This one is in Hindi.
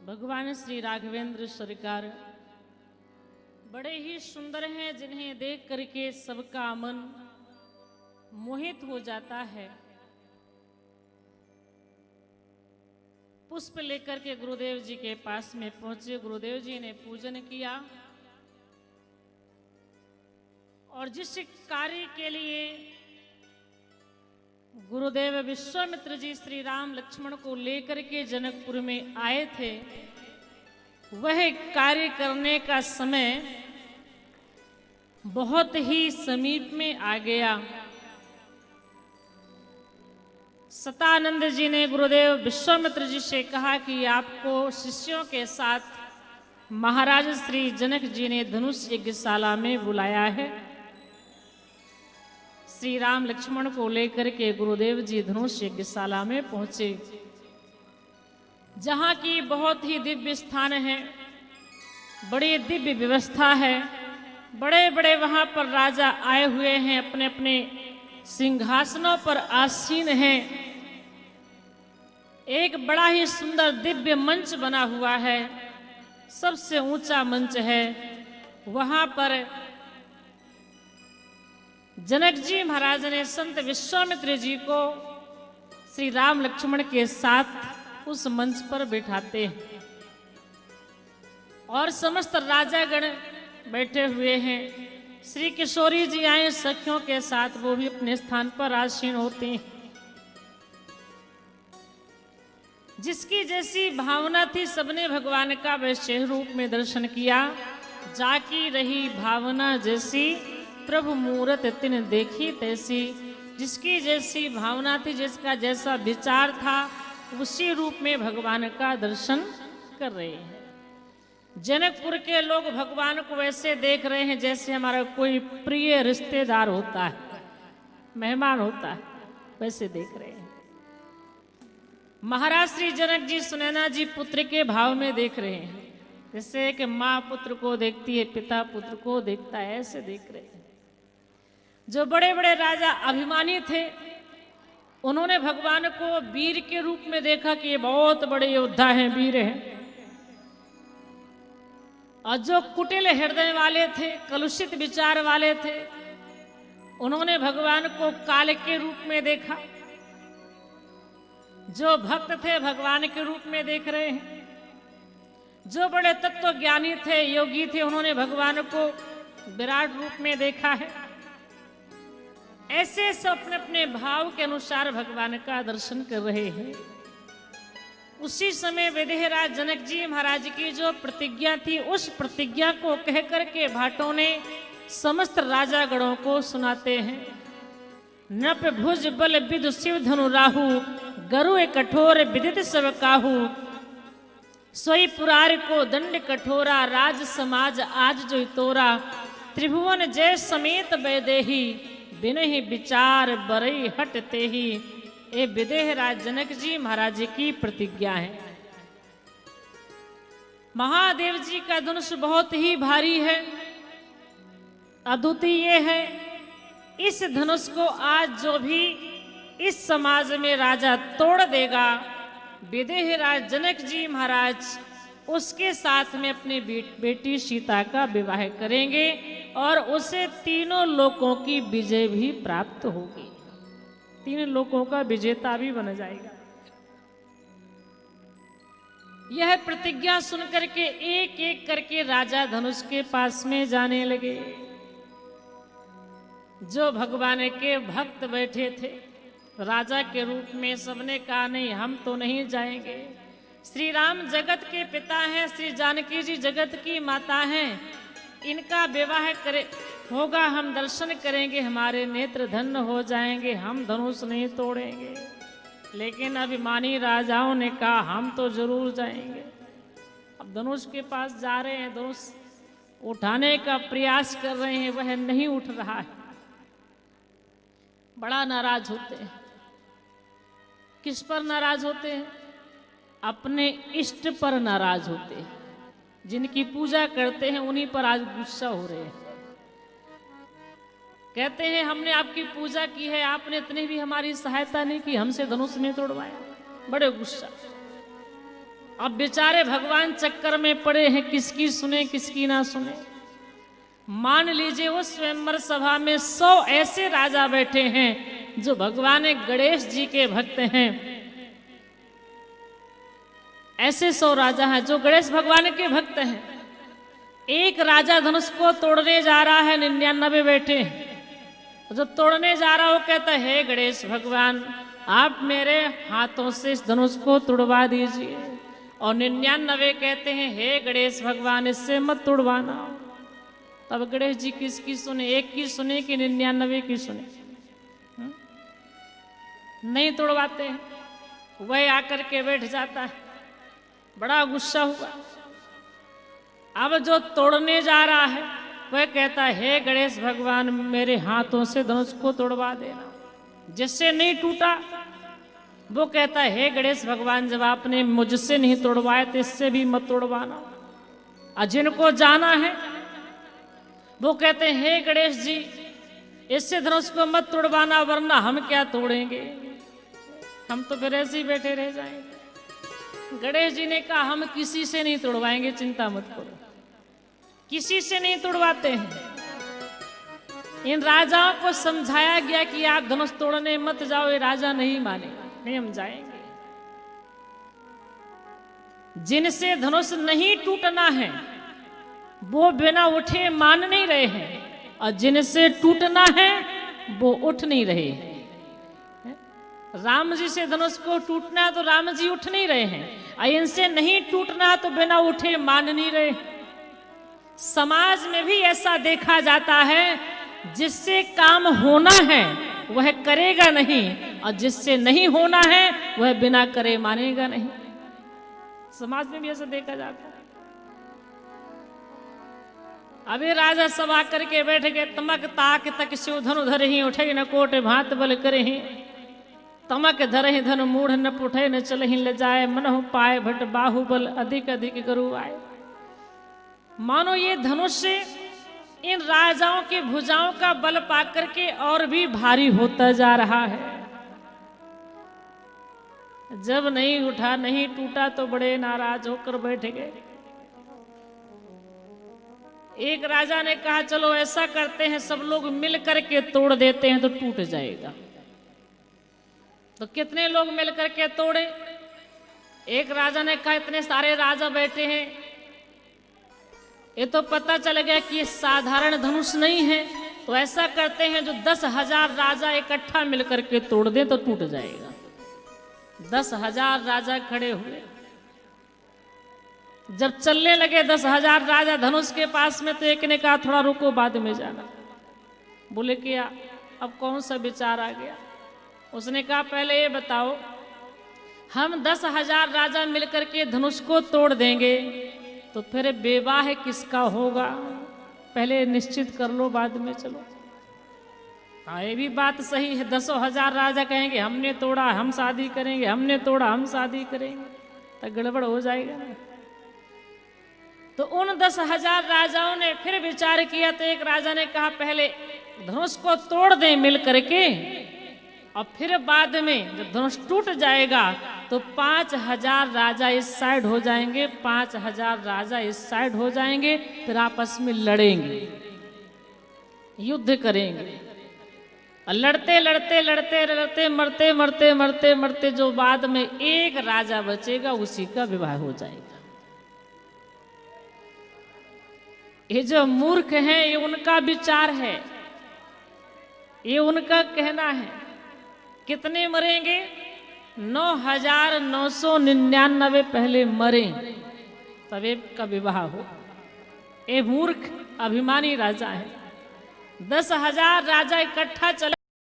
भगवान श्री राघवेंद्र सरकार बड़े ही सुंदर हैं, जिन्हें देख करके सबका मन मोहित हो जाता है। पुष्प लेकर के गुरुदेव जी के पास में पहुंचे। गुरुदेव जी ने पूजन किया और जिस कार्य के लिए गुरुदेव विश्वामित्र जी श्री राम लक्ष्मण को लेकर के जनकपुर में आए थे, वह कार्य करने का समय बहुत ही समीप में आ गया। सतानंद जी ने गुरुदेव विश्वामित्र जी से कहा कि आपको शिष्यों के साथ महाराज श्री जनक जी ने धनुष यज्ञशाला में बुलाया है। श्री राम लक्ष्मण को लेकर के गुरुदेव जी धनुष यज्ञशाला में पहुंचे, जहां की बहुत ही दिव्य स्थान है, बड़ी दिव्य व्यवस्था है। बड़े बड़े वहां पर राजा आए हुए हैं, अपने अपने सिंहासनों पर आसीन हैं। एक बड़ा ही सुंदर दिव्य मंच बना हुआ है, सबसे ऊंचा मंच है। वहां पर जनक जी महाराज ने संत विश्वामित्र जी को श्री राम लक्ष्मण के साथ उस मंच पर बैठाते हैं और समस्त राजागण बैठे हुए हैं। श्री किशोरी जी आए सखियों के साथ, वो भी अपने स्थान पर आसीन होते हैं। जिसकी जैसी भावना थी, सबने भगवान का वैसे रूप में दर्शन किया। जाकी रही भावना जैसी, प्रभु मूरत तिन देखी तैसी। जिसकी जैसी भावना थी, जिसका जैसा विचार था, उसी रूप में भगवान का दर्शन कर रहे हैं। जनकपुर के लोग भगवान को वैसे देख रहे हैं जैसे हमारा कोई प्रिय रिश्तेदार होता है, मेहमान होता है, वैसे देख रहे हैं। महाराज श्री जनक जी सुनैना जी पुत्र के भाव में देख रहे हैं, जैसे कि माँ पुत्र को देखती है, पिता पुत्र को देखता है, ऐसे देख रहे हैं। जो बड़े बड़े राजा अभिमानी थे, उन्होंने भगवान को वीर के रूप में देखा कि ये बहुत बड़े योद्धा हैं, वीर हैं। और जो कुटिल हृदय वाले थे, कलुषित विचार वाले थे, उन्होंने भगवान को काल के रूप में देखा। जो भक्त थे, भगवान के रूप में देख रहे हैं। जो बड़े तत्व ज्ञानी थे, योगी थे, उन्होंने भगवान को विराट रूप में देखा है। ऐसे सब अपने अपने भाव के अनुसार भगवान का दर्शन कर रहे हैं। उसी समय विदेहराज जनक जी महाराज की जो प्रतिज्ञा थी, उस प्रतिज्ञा को कह करके भाटों ने समस्त राजागणों को सुनाते हैं। नप भुज बल विदु शिव धनु राहु, गरु कठोर विदित सब काहू। सोई पुरार को दंड कठोरा, राज समाज आज जो तोरा। त्रिभुवन जय समेत वैदेही, बिनहि विचार बरई हटते ही। ये विदेहराज जनक जी महाराज की प्रतिज्ञा है। महादेव जी का धनुष बहुत ही भारी है, अद्वितीय है। इस धनुष को आज जो भी इस समाज में राजा तोड़ देगा, विदेहराज जनक जी महाराज उसके साथ में अपनी बेटी सीता का विवाह करेंगे और उसे तीनों लोकों की विजय भी प्राप्त होगी। तीन लोकों का विजेता भी बन जाएगा। यह प्रतिज्ञा सुनकर के एक एक करके राजा धनुष के पास में जाने लगे। जो भगवान के भक्त बैठे थे राजा के रूप में, सबने कहा नहीं, हम तो नहीं जाएंगे। श्री राम जगत के पिता हैं, श्री जानकी जी जगत की माता हैं, इनका विवाह करे होगा, हम दर्शन करेंगे, हमारे नेत्र धन्य हो जाएंगे, हम धनुष नहीं तोड़ेंगे। लेकिन अभिमानी राजाओं ने कहा हम तो जरूर जाएंगे। अब धनुष के पास जा रहे हैं, धनुष उठाने का प्रयास कर रहे हैं, वह नहीं उठ रहा है। बड़ा नाराज होते हैं। किस पर नाराज होते हैं? अपने इष्ट पर नाराज होते हैं। जिनकी पूजा करते हैं उन्हीं पर आज गुस्सा हो रहे हैं। कहते हैं हमने आपकी पूजा की है, आपने इतनी भी हमारी सहायता नहीं की, हमसे धनुष नहीं तोड़वाया। बड़े गुस्सा। अब बेचारे भगवान चक्कर में पड़े हैं, किसकी सुने किसकी ना सुने। मान लीजिए उस स्वयंवर सभा में 100 ऐसे राजा बैठे हैं जो भगवान गणेश जी के भक्त हैं। ऐसे 100 राजा हैं जो गणेश भगवान के भक्त हैं। एक राजा धनुष को तोड़ने जा रहा है, 99 बैठे हैं। जब तोड़ने जा रहा हो कहता है, हे गणेश भगवान आप मेरे हाथों से इस धनुष को तुड़वा दीजिए। और 99 कहते हैं, हे गणेश भगवान इससे मत तुड़वाना। तब गणेश जी किसकी सुने, एक की सुने कि 99 की सुने? नहीं तुड़वाते हैं। वह आकर के बैठ जाता है, बड़ा गुस्सा हुआ। अब जो तोड़ने जा रहा है वह कहता है, हे गणेश भगवान मेरे हाथों से धनुष को तोड़वा देना। जिससे नहीं टूटा वो कहता है, हे गणेश भगवान जब आपने मुझसे नहीं तोड़वाए तो इससे भी मत तोड़वाना। और जिनको जाना है वो कहते हैं, हे गणेश जी इससे धनुष को मत तोड़वाना वरना हम क्या तोड़ेंगे, हम तो फिर ऐसे ही बैठे रह जाएंगे। गणेश जी ने कहा, हम किसी से नहीं तोड़वाएंगे, चिंता मत करो, किसी से नहीं तोड़वाते हैं। इन राजाओं को समझाया गया कि आप धनुष तोड़ने मत जाओ। ये राजा नहीं माने, नहीं हम जाएंगे। जिनसे धनुष नहीं टूटना है वो बिना उठे मान नहीं रहे हैं, और जिनसे टूटना है वो उठ नहीं रहे हैं। राम जी से धनुष को टूटना है तो राम जी उठ नहीं रहे हैं, और इनसे नहीं टूटना तो बिना उठे मान नहीं रहे। समाज में भी ऐसा देखा जाता है, जिससे काम होना है वह करेगा नहीं, और जिससे नहीं होना है वह बिना करे मानेगा नहीं। समाज में भी ऐसा देखा जाता है। अभी राजा सभा करके बैठ गए, तमक ताक तक शिव धनु धर ही उठे न कोट भात बल करे ही। तमक धर ही धनु मूढ़ न पुठे न चल ही ले जाए, मनहु पाए भट बाहुबल अधिक अधिक गरु आए। मानो ये धनुष इन राजाओं की भुजाओं का बल पाकर के और भी भारी होता जा रहा है। जब नहीं उठा नहीं टूटा तो बड़े नाराज होकर बैठ गए। एक राजा ने कहा, चलो ऐसा करते हैं सब लोग मिल करके तोड़ देते हैं तो टूट जाएगा। तो कितने लोग मिल करके तोड़े? एक राजा ने कहा, इतने सारे राजा बैठे हैं, ये तो पता चल गया कि ये साधारण धनुष नहीं है। तो ऐसा करते हैं जो 10,000 राजा इकट्ठा मिलकर के तोड़ दें तो टूट जाएगा। 10,000 राजा खड़े हुए। जब चलने लगे 10,000 राजा धनुष के पास में, तो एक ने कहा, थोड़ा रुको बाद में जाना। बोले कि अब कौन सा विचार आ गया? उसने कहा, पहले ये बताओ, हम 10,000 राजा मिलकर के धनुष को तोड़ देंगे तो फिर विवाह किसका होगा? पहले निश्चित कर लो, बाद में चलो। हाँ ये भी बात सही है। 10,000 राजा कहेंगे हमने तोड़ा हम शादी करेंगे, हमने तोड़ा हम शादी करेंगे, तो गड़बड़ हो जाएगा ना। तो उन 10,000 राजाओं ने फिर विचार किया। तो एक राजा ने कहा, पहले धनुष को तोड़ दें मिल करके, और फिर बाद में जब धनुष टूट जाएगा तो 5,000 राजा इस साइड हो जाएंगे, 5,000 राजा इस साइड हो जाएंगे, फिर आपस में लड़ेंगे, युद्ध करेंगे। और लड़ते लड़ते लड़ते लड़ते मरते मरते मरते मरते जो बाद में एक राजा बचेगा उसी का विवाह हो जाएगा। ये जो मूर्ख हैं ये उनका विचार है, ये उनका कहना है। कितने मरेंगे? 9,999 पहले मरे तब का विवाह हो। ये मूर्ख अभिमानी राजा है। 10,000 राजा इकट्ठा चले